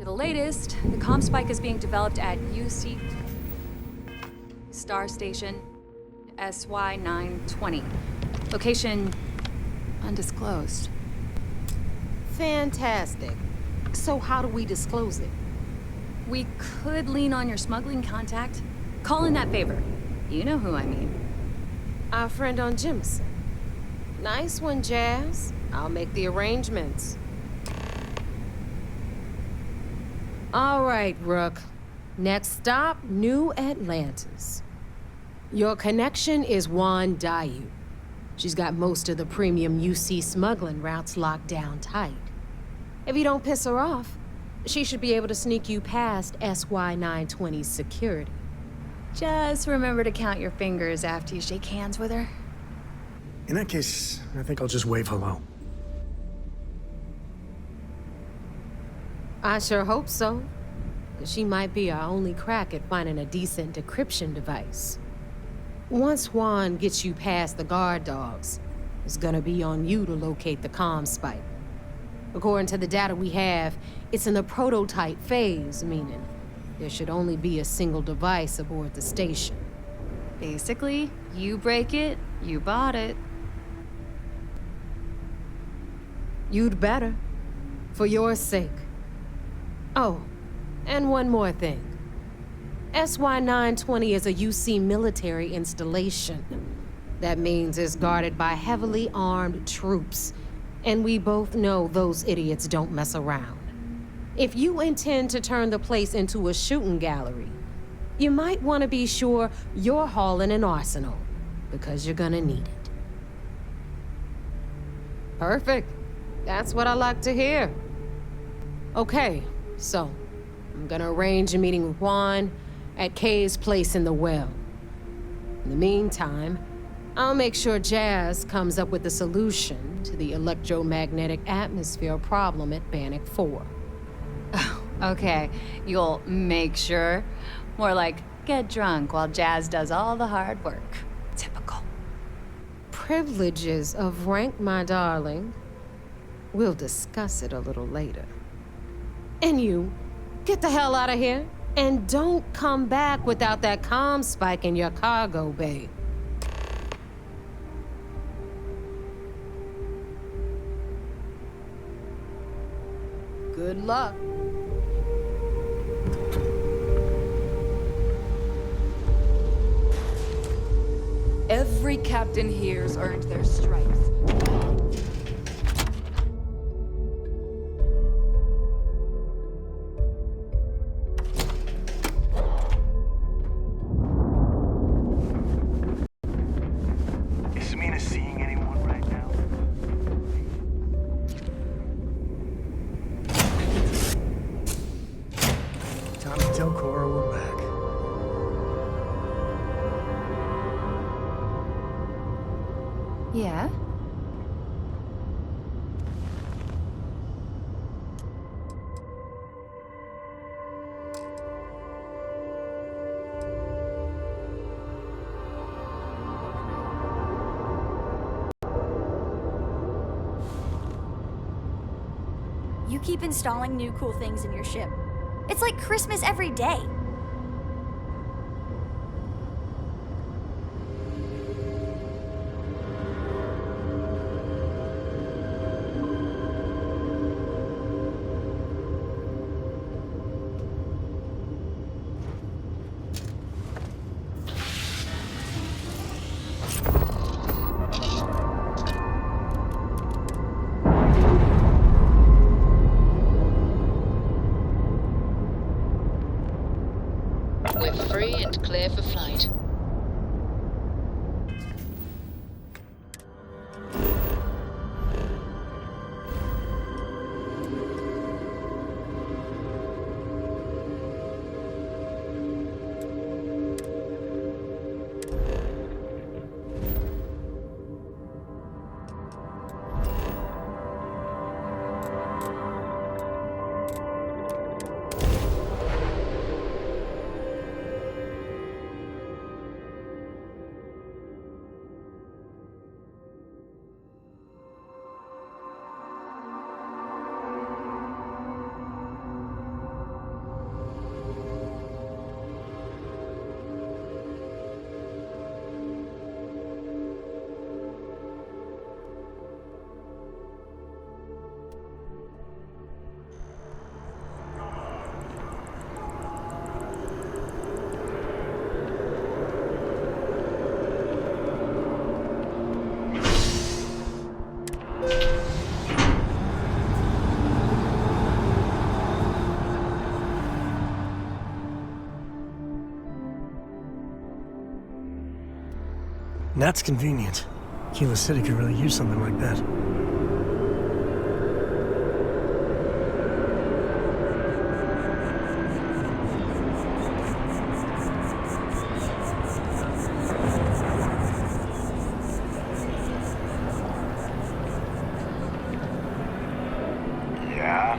To the latest, the comm spike is being developed at UC Star Station SY920. Location undisclosed. Fantastic. So how do we disclose it? We could lean on your smuggling contact. Call in that favor. You know who I mean. Our friend on Jimison. Nice one, Jazz. I'll make the arrangements. All right, Rook. Next stop, New Atlantis. Your connection is Juan Dayu. She's got most of the premium UC smuggling routes locked down tight. If you don't piss her off, she should be able to sneak you past SY920's security. Just remember to count your fingers after you shake hands with her. In that case, I think I'll just wave hello. I sure hope so. 'Cause she might be our only crack at finding a decent decryption device. Once Juan gets you past the guard dogs, it's gonna be on you to locate the comm spike. According to the data we have, it's in the prototype phase, meaning there should only be a single device aboard the station. Basically, you break it, you bought it. You'd better. For your sake. Oh, and one more thing. SY920 is a UC military installation. That means it's guarded by heavily armed troops. And we both know those idiots don't mess around. If you intend to turn the place into a shooting gallery, you might want to be sure you're hauling an arsenal, because you're gonna need it. Perfect. That's what I like to hear. Okay, so I'm gonna arrange a meeting with Juan at Kay's place in the well. In the meantime, I'll make sure Jazz comes up with a solution to the electromagnetic atmosphere problem at Bannock 4. Oh, okay. You'll make sure. More like, get drunk while Jazz does all the hard work. Typical. Privileges of rank, my darling. We'll discuss it a little later. And you, get the hell out of here. And don't come back without that comm spike in your cargo bay. Good luck. Every captain here's earned their stripes. Is Mina seeing anyone right now? Time to tell Cora we're back. Yeah? You keep installing new cool things in your ship. It's like Christmas every day. We're free and clear for flight. That's convenient. Kilo City could really use something like that. Yeah?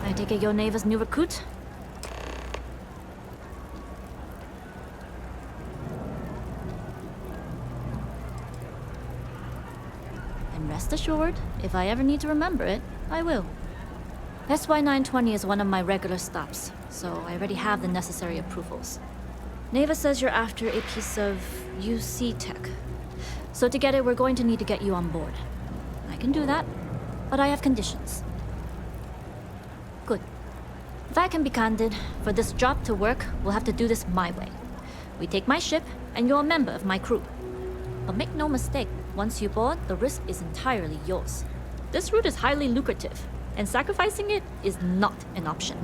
I take it your neighbor's new recruit? And rest assured, if I ever need to remember it, I will. SY920 is one of my regular stops, so I already have the necessary approvals. Neva says you're after a piece of UC tech. So to get it, we're going to need to get you on board. I can do that, but I have conditions. Good. If I can be candid, for this job to work, we'll have to do this my way. We take my ship, and you're a member of my crew. But make no mistake, once you board, the risk is entirely yours. This route is highly lucrative, and sacrificing it is not an option.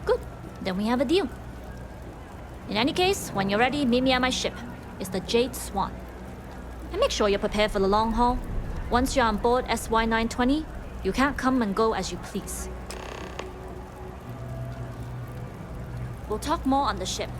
Good. Then we have a deal. In any case, when you're ready, meet me at my ship. It's the Jade Swan. And make sure you're prepared for the long haul. Once you're on board SY920, you can't come and go as you please. We'll talk more on the ship.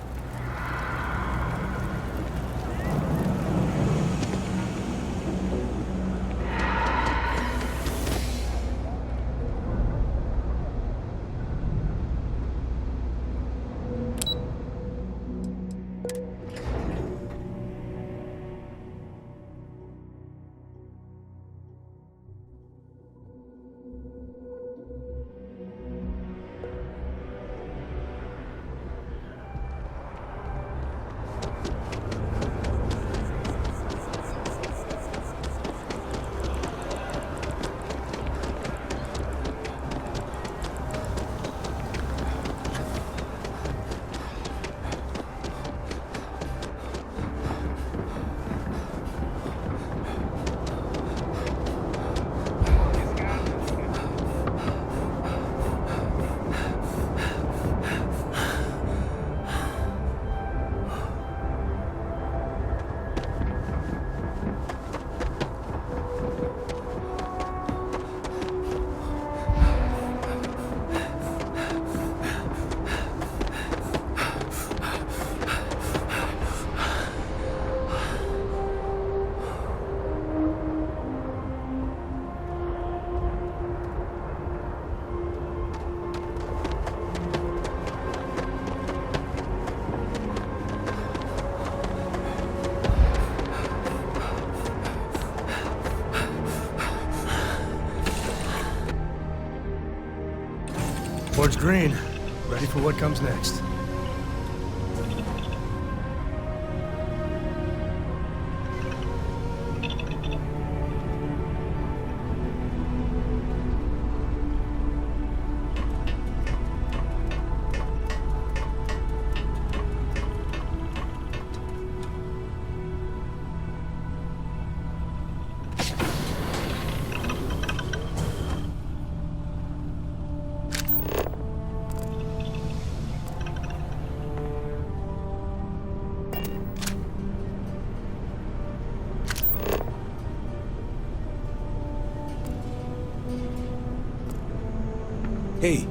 Board's green. Ready for what comes next. Hey.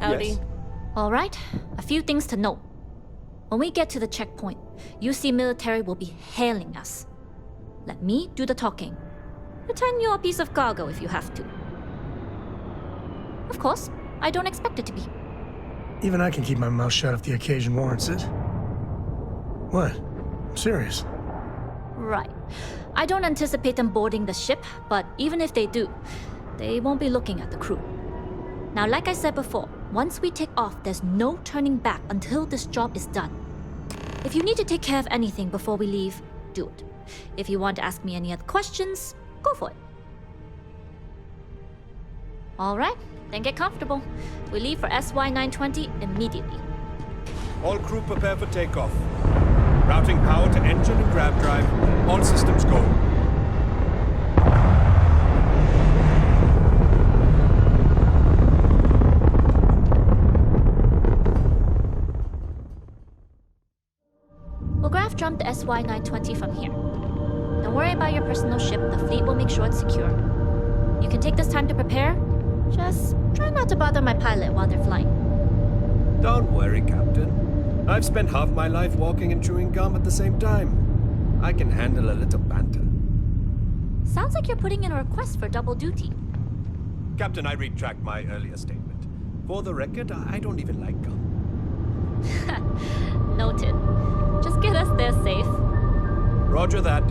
Howdy. Yes. All right, a few things to note. When we get to the checkpoint, UC military will be hailing us. Let me do the talking. Pretend you're a piece of cargo if you have to. Of course, I don't expect it to be. Even I can keep my mouth shut if the occasion warrants it. What? I'm serious. Right. I don't anticipate them boarding the ship, but even if they do, they won't be looking at the crew. Now, like I said before, once we take off, there's no turning back until this job is done. If you need to take care of anything before we leave, do it. If you want to ask me any other questions, go for it. All right, then get comfortable. We leave for SY-920 immediately. All crew prepare for takeoff. Routing power to engine and grab drive. All systems go. We'll graph jump the SY-920 from here. Don't worry about your personal ship. The fleet will make sure it's secure. You can take this time to prepare. Just try not to bother my pilot while they're flying. Don't worry, Captain. I've spent half my life walking and chewing gum at the same time. I can handle a little banter. Sounds like you're putting in a request for double duty. Captain, I retract my earlier statement. For the record, I don't even like gum. Noted. Just get us there safe. Roger that.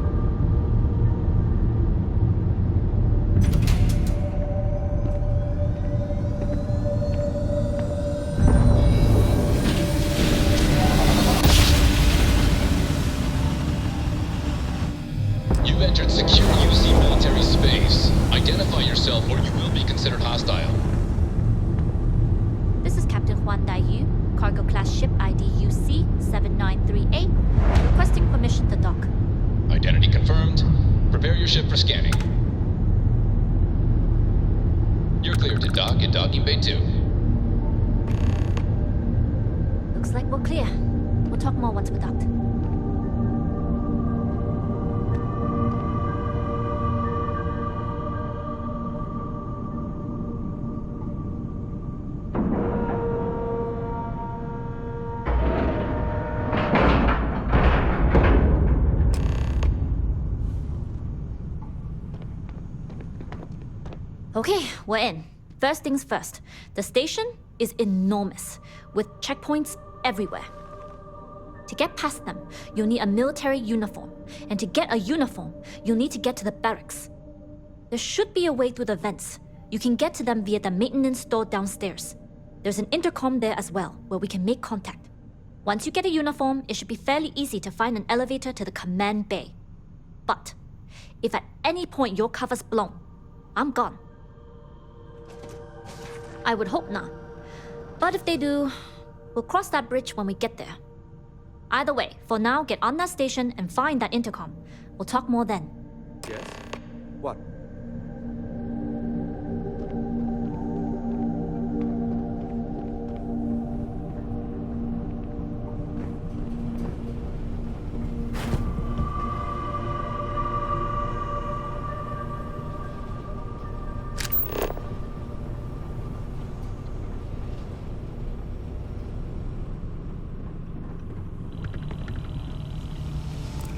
You've entered secure UC military space. Identify yourself or you will be considered hostile. This is Captain Huan Daiyu, cargo class ship ID UC-7938, requesting permission to dock. Identity confirmed. Prepare your ship for scanning. You're cleared to dock at docking bay 2. Looks like we're clear. We'll talk more once we're docked. Okay, we're in. First things first. The station is enormous, with checkpoints everywhere. To get past them, you'll need a military uniform. And to get a uniform, you'll need to get to the barracks. There should be a way through the vents. You can get to them via the maintenance store downstairs. There's an intercom there as well, where we can make contact. Once you get a uniform, it should be fairly easy to find an elevator to the command bay. But if at any point your cover's blown, I'm gone. I would hope not. But if they do, we'll cross that bridge when we get there. Either way, for now, get on that station and find that intercom. We'll talk more then. Yes? What?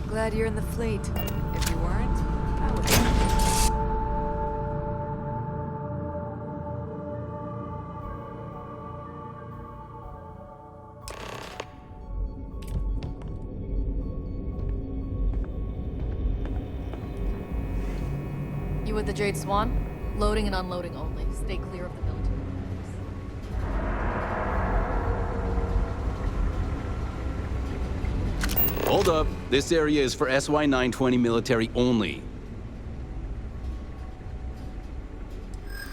Glad you're in the fleet. If you weren't, I would. You with the Jade Swan? Loading and unloading only. Stay clear of the military. Hold up. This area is for SY-920 military only.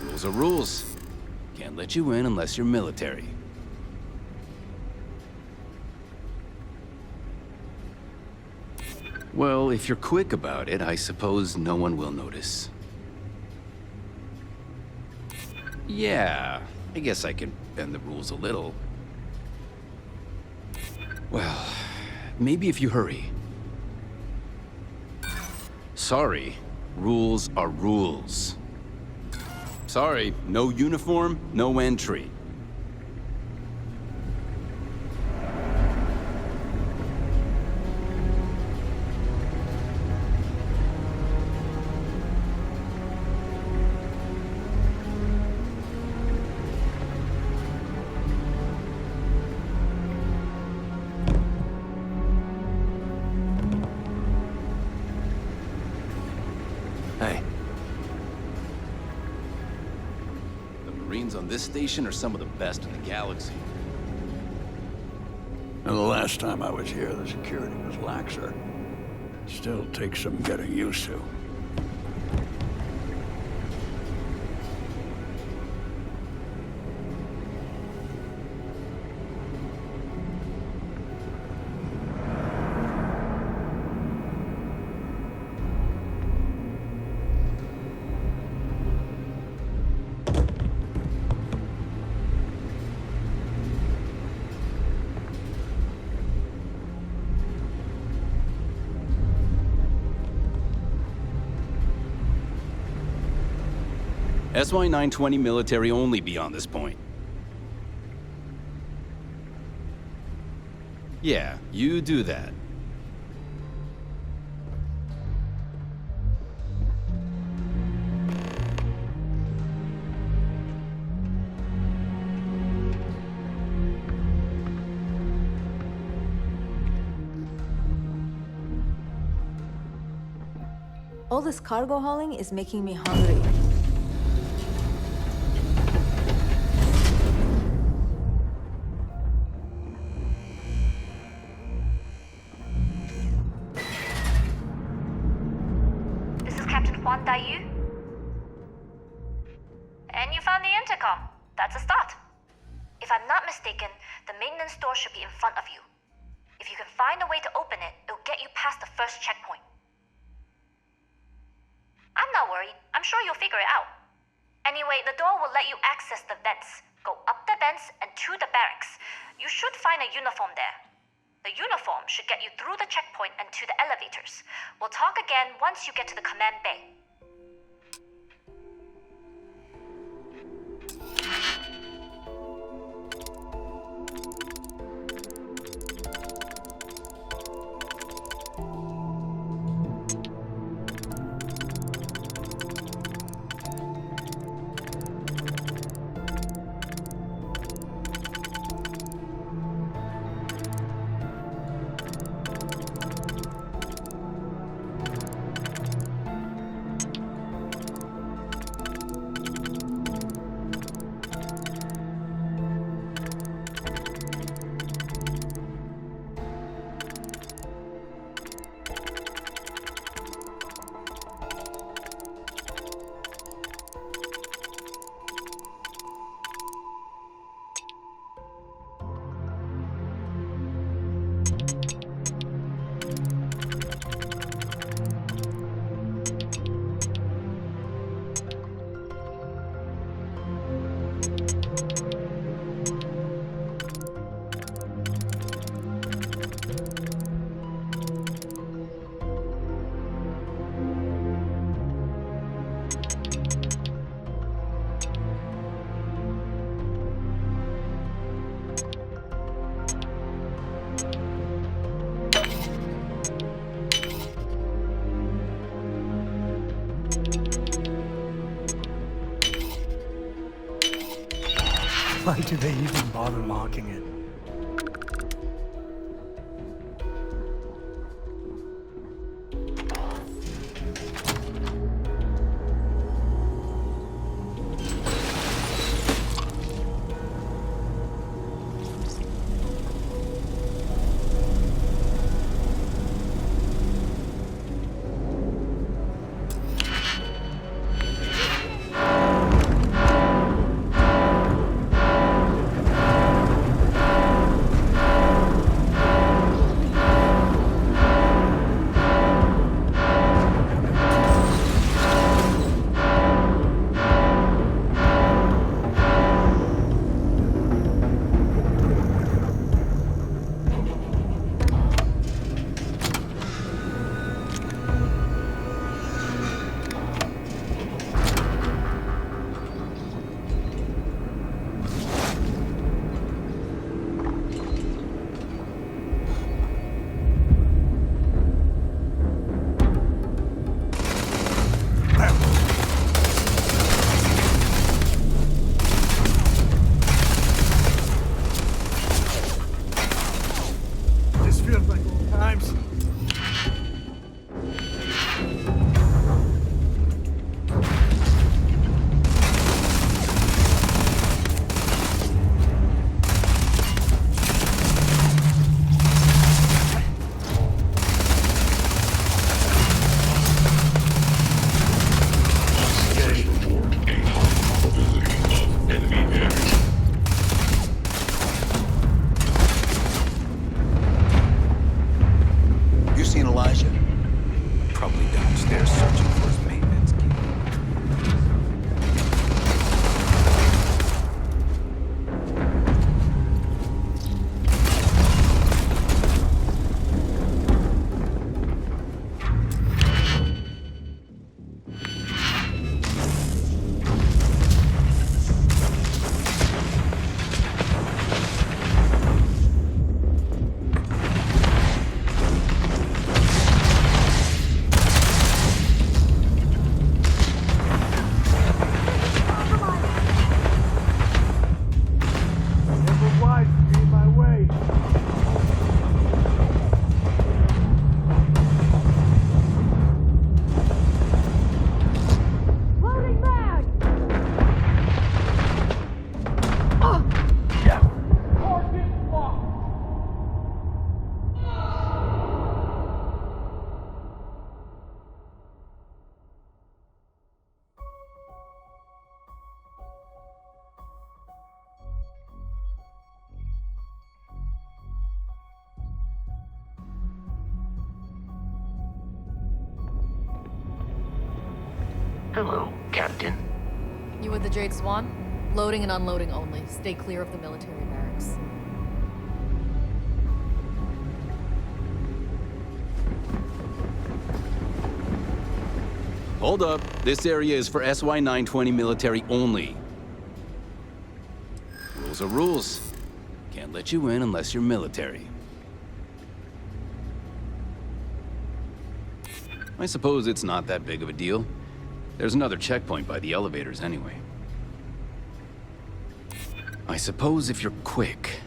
Rules are rules. Can't let you in unless you're military. Well, if you're quick about it, I suppose no one will notice. Yeah, I guess I can bend the rules a little. Well, maybe if you hurry. Sorry, rules are rules. Sorry, no uniform, no entry. Hey. The Marines on this station are some of the best in the galaxy. And the last time I was here, the security was laxer. Still takes some getting used to. SY-920 military only beyond this point. Yeah, you do that. All this cargo hauling is making me hungry. And you found the intercom. That's a start. If I'm not mistaken, the maintenance door should be in front of you. If you can find a way to open it, it'll get you past the first checkpoint. I'm not worried. I'm sure you'll figure it out. Anyway, the door will let you access the vents. Go up the vents and to the barracks. You should find a uniform there. The uniform should get you through the checkpoint and to the elevators. We'll talk again once you get to the command bay. Why do they even bother locking it? Hello, Captain. You with the Jade Swan? Loading and unloading only. Stay clear of the military barracks. Hold up. This area is for SY-920 military only. Rules are rules. Can't let you in unless you're military. I suppose it's not that big of a deal. There's another checkpoint by the elevators anyway. I suppose if you're quick.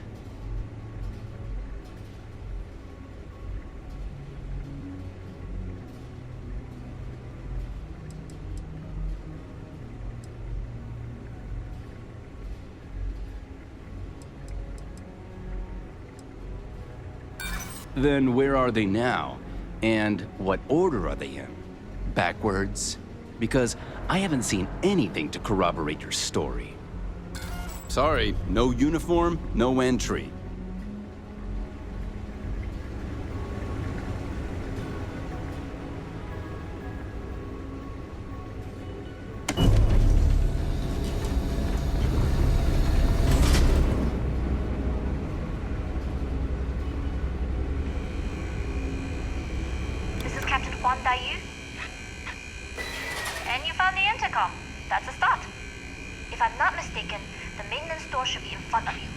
Then where are they now? And what order are they in? Backwards? Because I haven't seen anything to corroborate your story. Sorry, no uniform, no entry. This is Captain Juan Dayu. And you found the intercom. That's a start. If I'm not mistaken, the maintenance door should be in front of you.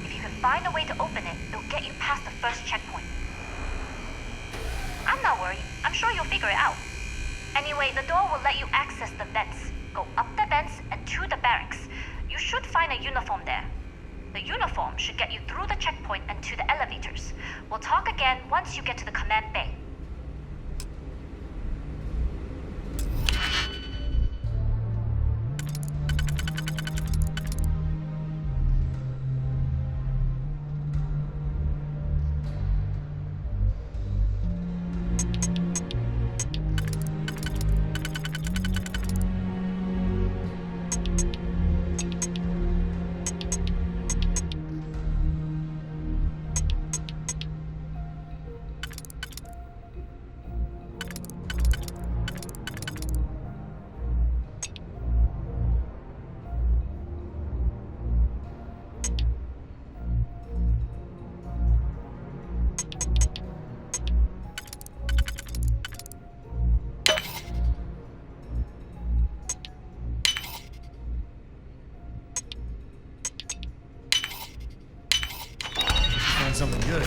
If you can find a way to open it, it'll get you past the first checkpoint. I'm not worried. I'm sure you'll figure it out. Anyway, the door will let you access the vents. Go up the vents and to the barracks. You should find a uniform there. The uniform should get you through the checkpoint and to the elevators. We'll talk again once you get to the command bay. Find something good.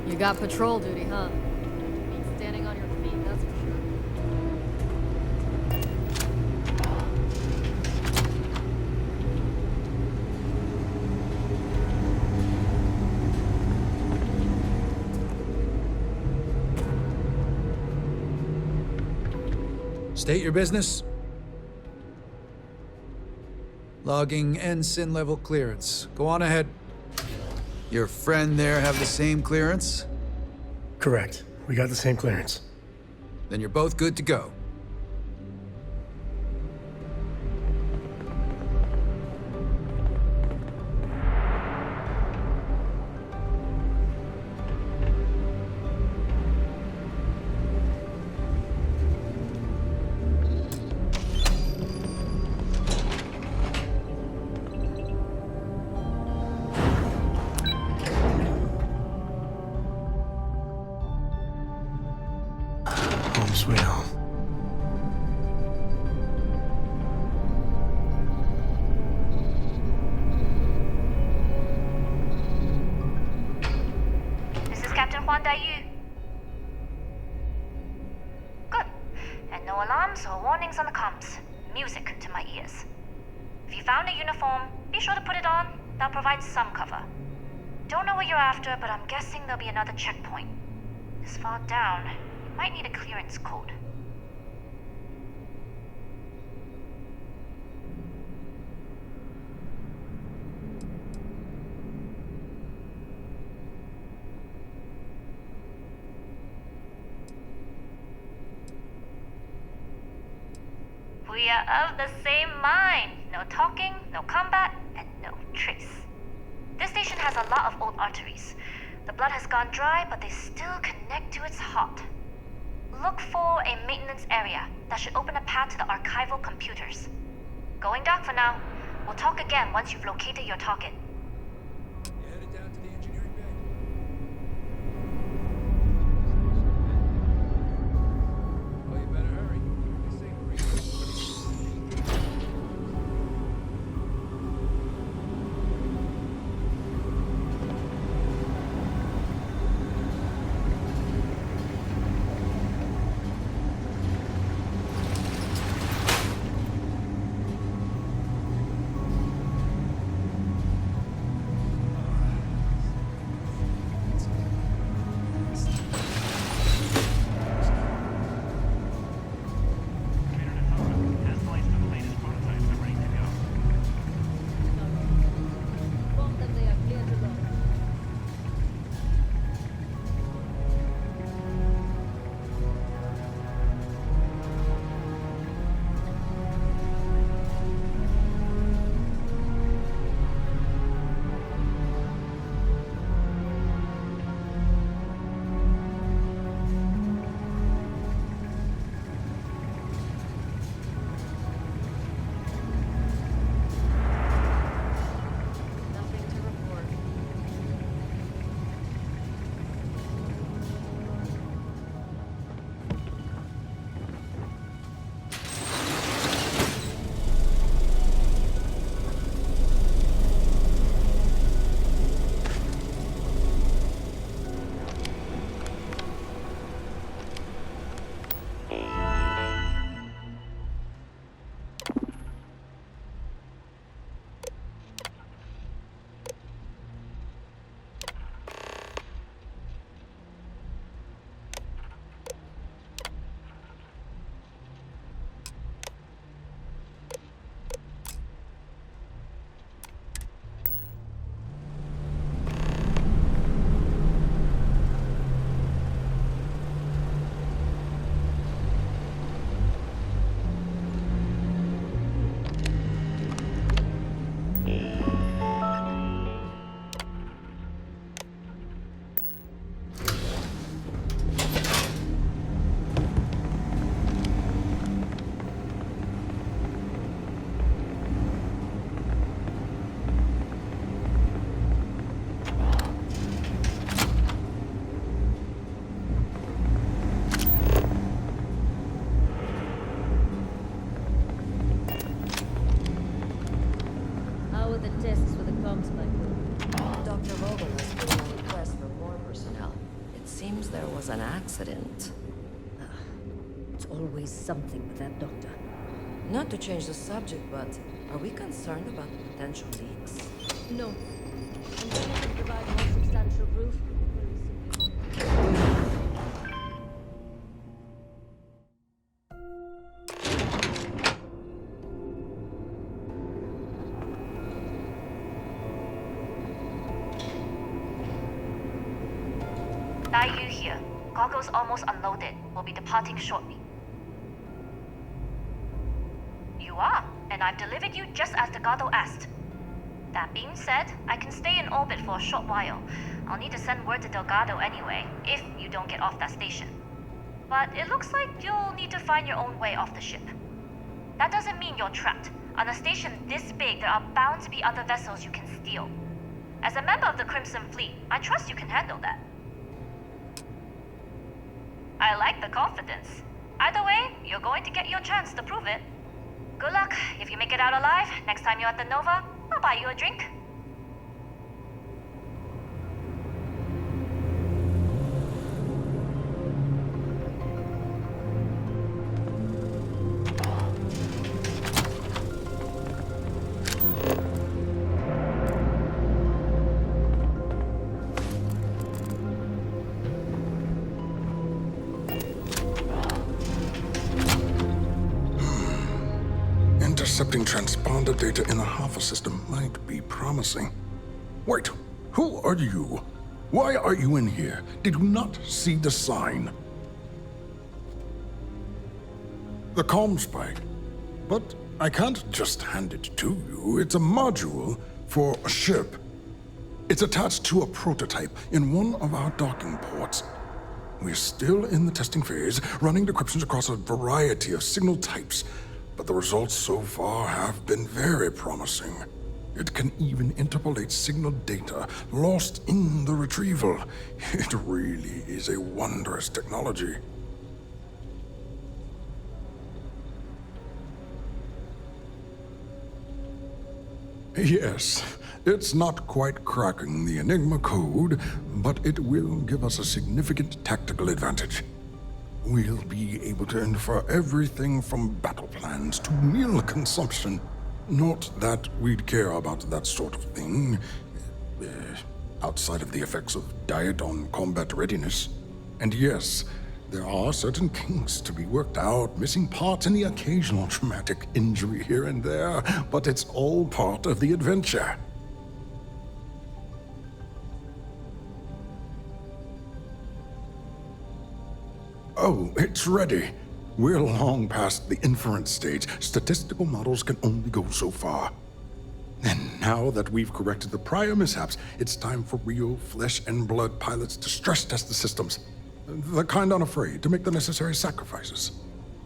You got patrol duty, huh? Means standing on your feet, that's for sure. State your business. Logging ensign level clearance. Go on ahead. Your friend there have the same clearance? Correct. We got the same clearance. Then you're both good to go. Home sweet home. This is Captain Huan Daiyu. Good. And no alarms or warnings on the comms. Music to my ears. If you found a uniform, be sure to put it on. That'll provide some cover. Don't know what you're after, but I'm guessing there'll be another checkpoint. This far down, you might need a clearance code. We are of the same mind. No talking, no combat, and no trace. This station has a lot of old arteries. The blood has gone dry, but they still connect to its heart. Look for a maintenance area that should open a path to the archival computers. Going dark for now. We'll talk again once you've located your target. You headed down to the engineering bay? Well, you better hurry. This ain't free. An accident. It's always something with that doctor. Not to change the subject, but are we concerned about potential leaks? No. Until you can provide more substantial proof, we simply won't. Dai Yu here. Cargo's almost unloaded. We'll be departing shortly. You are, and I've delivered you just as Delgado asked. That being said, I can stay in orbit for a short while. I'll need to send word to Delgado anyway, if you don't get off that station. But it looks like you'll need to find your own way off the ship. That doesn't mean you're trapped. On a station this big, there are bound to be other vessels you can steal. As a member of the Crimson Fleet, I trust you can handle that. I like the confidence. Either way, you're going to get your chance to prove it. Good luck. If you make it out alive, next time you're at the Nova, I'll buy you a drink. Intercepting transponder data in the Alpha system might be promising. Wait, who are you? Why are you in here? Did you not see the sign? The comm spike. But I can't just hand it to you. It's a module for a ship. It's attached to a prototype in one of our docking ports. We're still in the testing phase, running decryptions across a variety of signal types. But the results so far have been very promising. It can even interpolate signal data lost in the retrieval. It really is a wondrous technology. Yes, it's not quite cracking the Enigma code, but it will give us a significant tactical advantage. We'll be able to infer everything from battle plans to meal consumption. Not that we'd care about that sort of thing, outside of the effects of diet on combat readiness. And yes, there are certain kinks to be worked out, missing parts and the occasional traumatic injury here and there, but it's all part of the adventure. Oh, it's ready. We're long past the inference stage. Statistical models can only go so far. And now that we've corrected the prior mishaps, it's time for real flesh and blood pilots to stress test the systems. The kind unafraid to make the necessary sacrifices.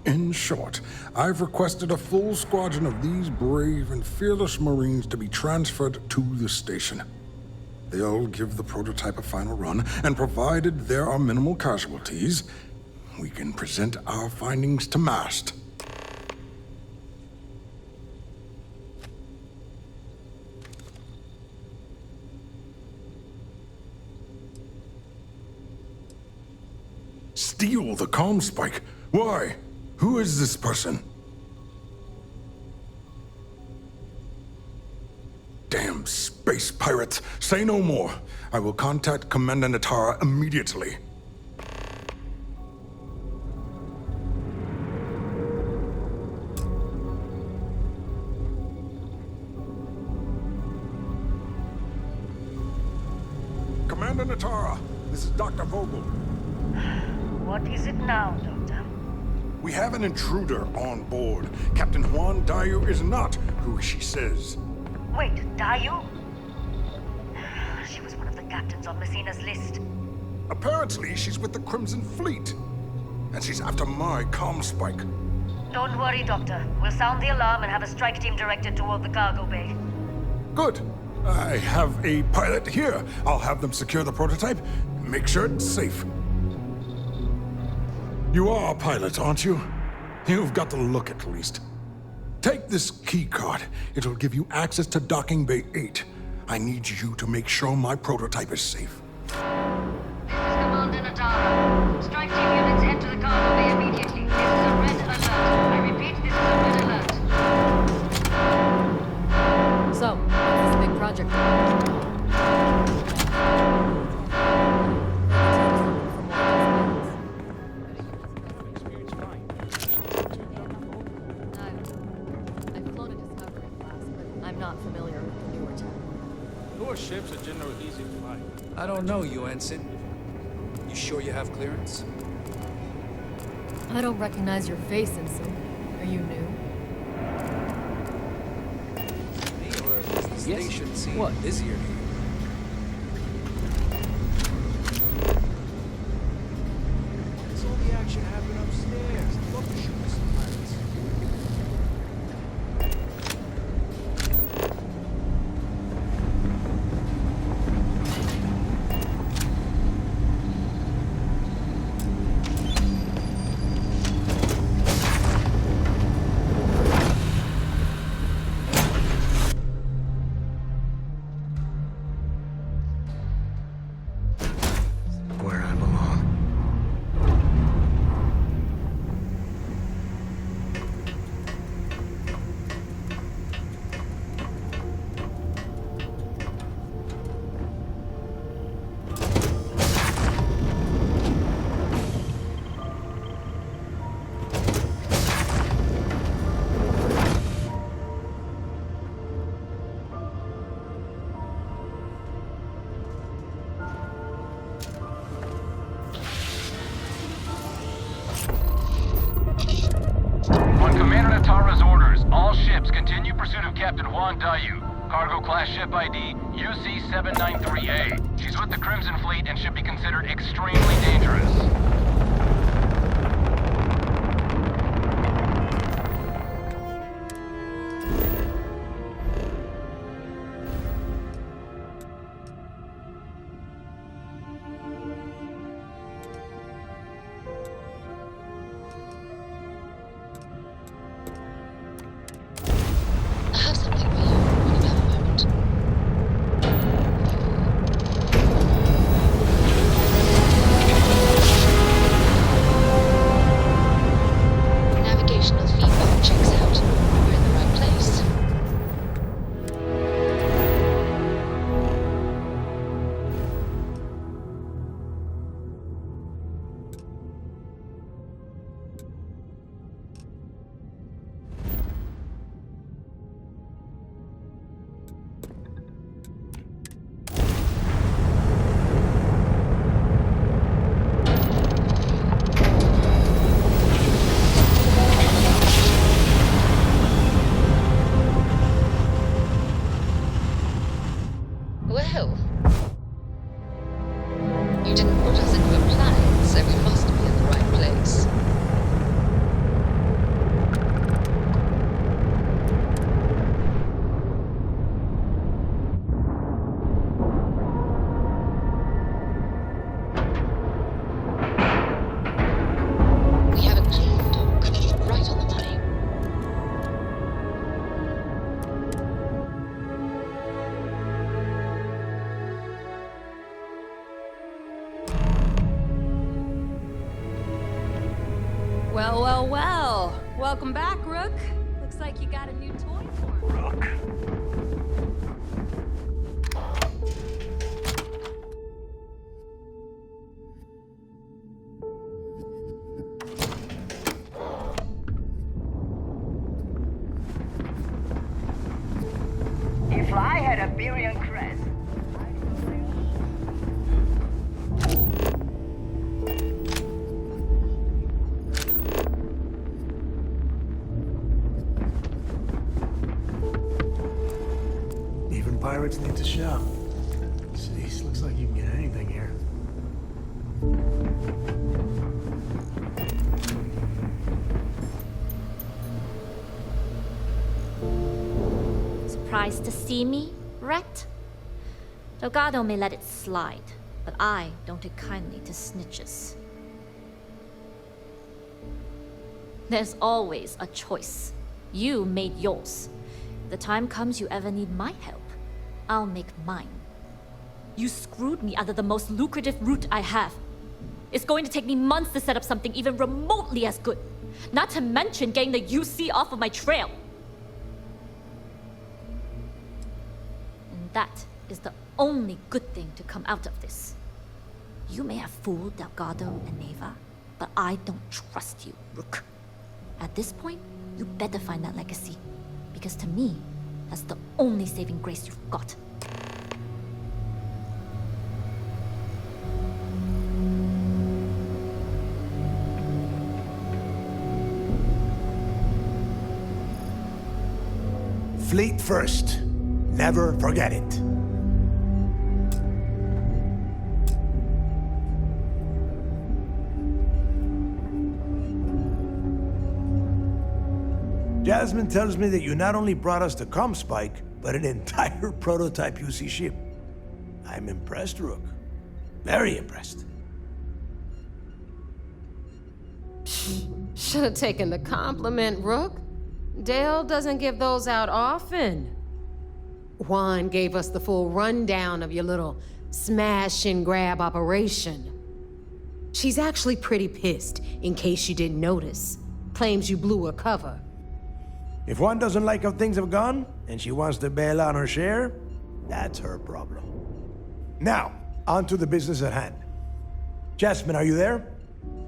In short, I've requested a full squadron of these brave and fearless Marines to be transferred to the station. They'll give the prototype a final run, and provided there are minimal casualties, we can present our findings to MAST. Steal the comm spike? Why? Who is this person? Damn space pirates! Say no more. I will contact Commander Natara immediately. Commander Natara, this is Dr. Vogel. What is it now, Doctor? We have an intruder on board. Captain Juan Dayu is not who she says. Wait, Dayu? She was one of the captains on Messina's list. Apparently, she's with the Crimson Fleet. And she's after my comm spike. Don't worry, Doctor. We'll sound the alarm and have a strike team directed toward the cargo bay. Good. I have a pilot here. I'll have them secure the prototype. Make sure it's safe. You are a pilot, aren't you? You've got the look at least. Take this key card. It'll give you access to Docking Bay 8. I need you to make sure my prototype is safe. This is Commander Natara. Strike team units head to the cargo bay immediately. This is a red alert. I repeat, this is a red alert. So, what's this big project about? I've flown a Discovery class, but I'm not familiar with the newer tech. Newer ships are generally easy to fly. I don't know you, Ensign. You sure you have clearance? I don't recognize your face, Ensign. Are you new? Or does the station seem busier here? Where's all the action happening upstairs? I'd love to shoot with some pirates. Where I belong. On Commander Natara's orders, all ships continue pursuit of Captain Juan Dayu. Cargo class ship ID UC-793A. She's with the Crimson Fleet and should be considered extremely dangerous. I have something for you when you have a moment. Navigational feedback checks out. We're in the right place. Well, you didn't put us into a planet, so we must be in the right place. We have a clean dock, right on the money. Well, well, well. Welcome back, Rook. Looks like you got a new toy for him. Rook. If I had a billion crest, Even pirates need to show. Jeez, looks like you can get anything here. Surprised to see me, Ret? Delgado may let it slide, but I don't take kindly to snitches. There's always a choice. You made yours. If the time comes you ever need my help, I'll make mine. You screwed me out of the most lucrative route I have. It's going to take me months to set up something even remotely as good. Not to mention getting the UC off of my trail. And that is the only good thing to come out of this. You may have fooled Delgado and Neva, but I don't trust you, Rook. At this point, you better find that legacy. Because to me, that's the only saving grace you've got. Fleet first. Never forget it. Jasmine tells me that you not only brought us the Comspike, but an entire prototype UC ship. I'm impressed, Rook. Very impressed. Should have taken the compliment, Rook. Dale doesn't give those out often. Juan gave us the full rundown of your little smash and grab operation. She's actually pretty pissed, in case you didn't notice. Claims you blew her cover. If Juan doesn't like how things have gone, and she wants to bail on her share, that's her problem. Now, on to the business at hand. Jasmine, are you there?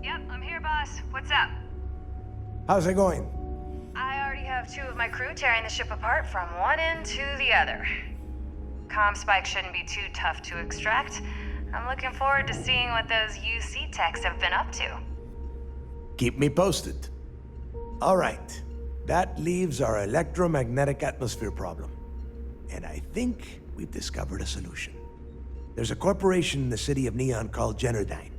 Yep, I'm here, boss. What's up? How's it going? I already have 2 of my crew tearing the ship apart from one end to the other. Comspike shouldn't be too tough to extract. I'm looking forward to seeing what those UC techs have been up to. Keep me posted. All right. That leaves our electromagnetic atmosphere problem. And I think we've discovered a solution. There's a corporation in the city of Neon called Generdyne.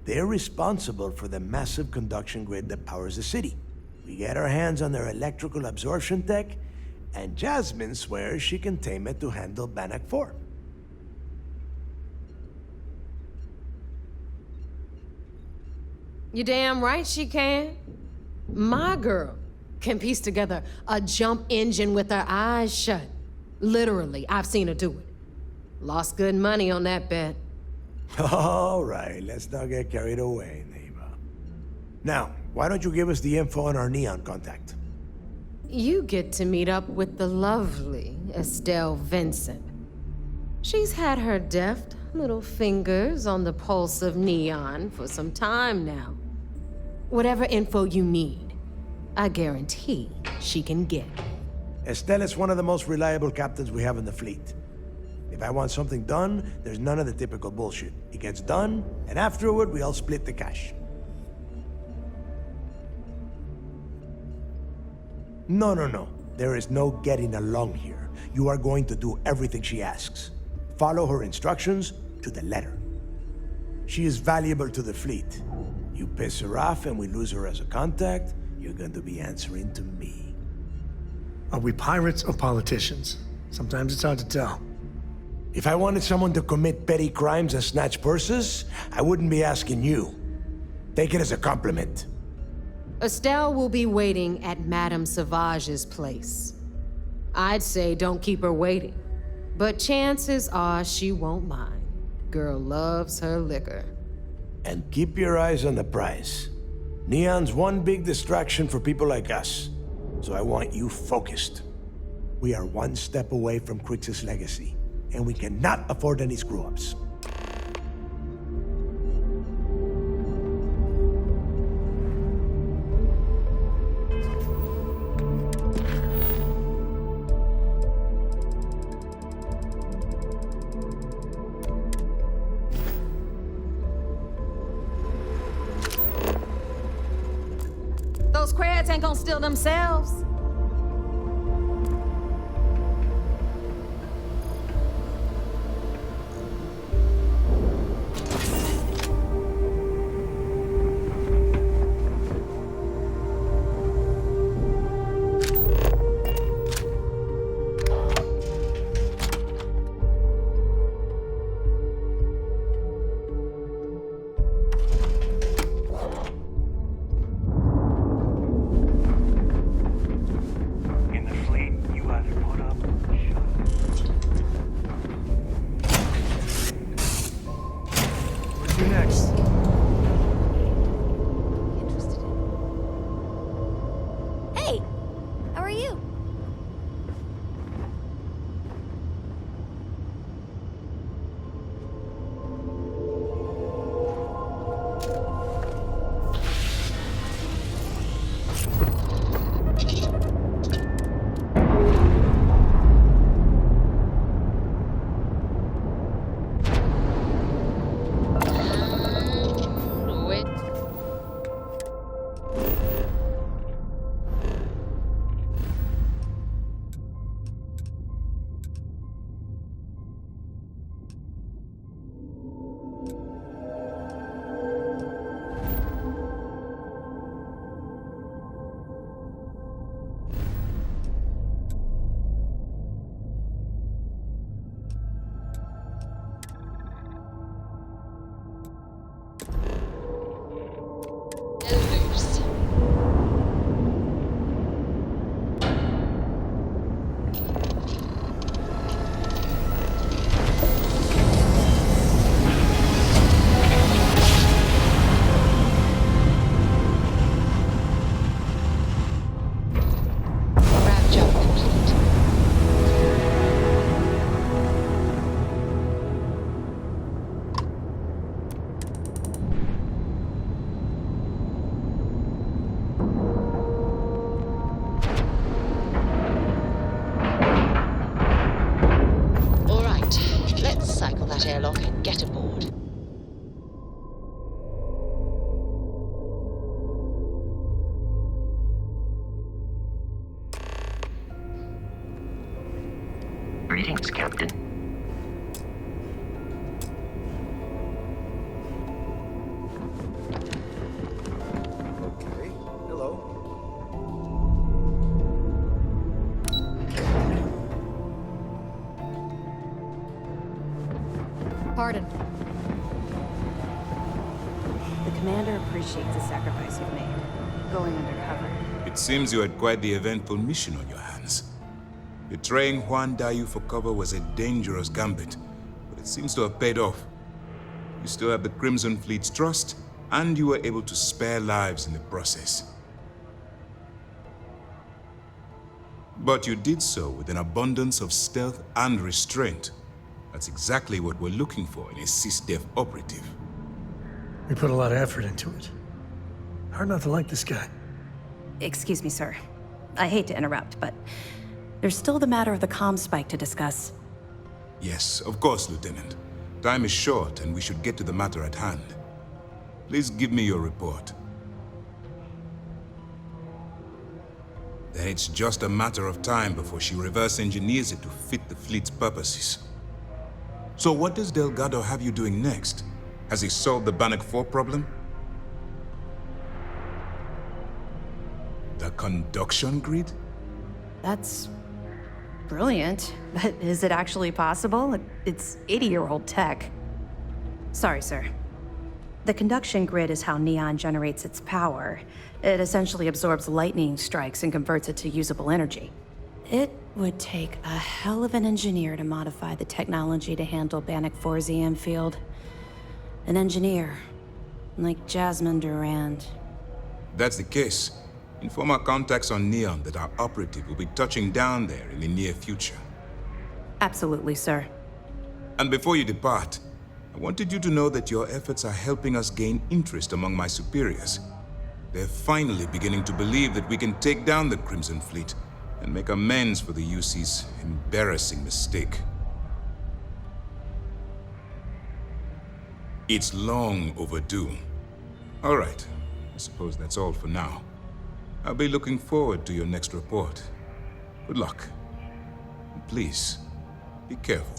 They're responsible for the massive conduction grid that powers the city. We get our hands on their electrical absorption tech, and Jasmine swears she can tame it to handle Bannock 4. You damn right she can. My girl can piece together a jump engine with her eyes shut. Literally, I've seen her do it. Lost good money on that bet. All right, let's not get carried away, Neva. Now, why don't you give us the info on our Neon contact? You get to meet up with the lovely Estelle Vincent. She's had her deft little fingers on the pulse of Neon for some time now. Whatever info you need, I guarantee she can get. Estelle is one of the most reliable captains we have in the fleet. If I want something done, there's none of the typical bullshit. It gets done, and afterward, we all split the cash. No. There is no getting along here. You are going to do everything she asks. Follow her instructions to the letter. She is valuable to the fleet. You piss her off and we lose her as a contact, you're going to be answering to me. Are we pirates or politicians? Sometimes it's hard to tell. If I wanted someone to commit petty crimes and snatch purses, I wouldn't be asking you. Take it as a compliment. Estelle will be waiting at Madame Sauvage's place. I'd say don't keep her waiting, but chances are she won't mind. Girl loves her liquor. And keep your eyes on the prize. Neon's one big distraction for people like us, so I want you focused. We are one step away from Crix's legacy, and we cannot afford any screw-ups. Those crabs ain't gonna steal themselves. They're loose. Ramp jump complete. All right, let's cycle that airlock and get aboard. Greetings, Captain. Okay, hello. Pardon. The commander appreciates the sacrifice you've made, going undercover. It seems you had quite the eventful mission on your hands. Betraying Juan Dayu for cover was a dangerous gambit, but it seems to have paid off. You still have the Crimson Fleet's trust, and you were able to spare lives in the process. But you did so with an abundance of stealth and restraint. That's exactly what we're looking for in a SysDef operative. We put a lot of effort into it. Hard not to like this guy. Excuse me, sir. I hate to interrupt, but there's still the matter of the comm spike to discuss. Yes, of course, Lieutenant. Time is short, and we should get to the matter at hand. Please give me your report. Then it's just a matter of time before she reverse engineers it to fit the fleet's purposes. So what does Delgado have you doing next? Has he solved the Bannock 4 problem? The conduction grid? That's brilliant, but is it actually possible? It's 80-year-old tech. Sorry, sir. The conduction grid is how Neon generates its power. It essentially absorbs lightning strikes and converts it to usable energy. It would take a hell of an engineer to modify the technology to handle Bannock 4's EM field. An engineer, like Jasmine Durand. That's the case. Inform our contacts on Neon that our operative will be touching down there in the near future. Absolutely, sir. And before you depart, I wanted you to know that your efforts are helping us gain interest among my superiors. They're finally beginning to believe that we can take down the Crimson Fleet and make amends for the UC's embarrassing mistake. It's long overdue. All right, I suppose that's all for now. I'll be looking forward to your next report. Good luck. And please, be careful.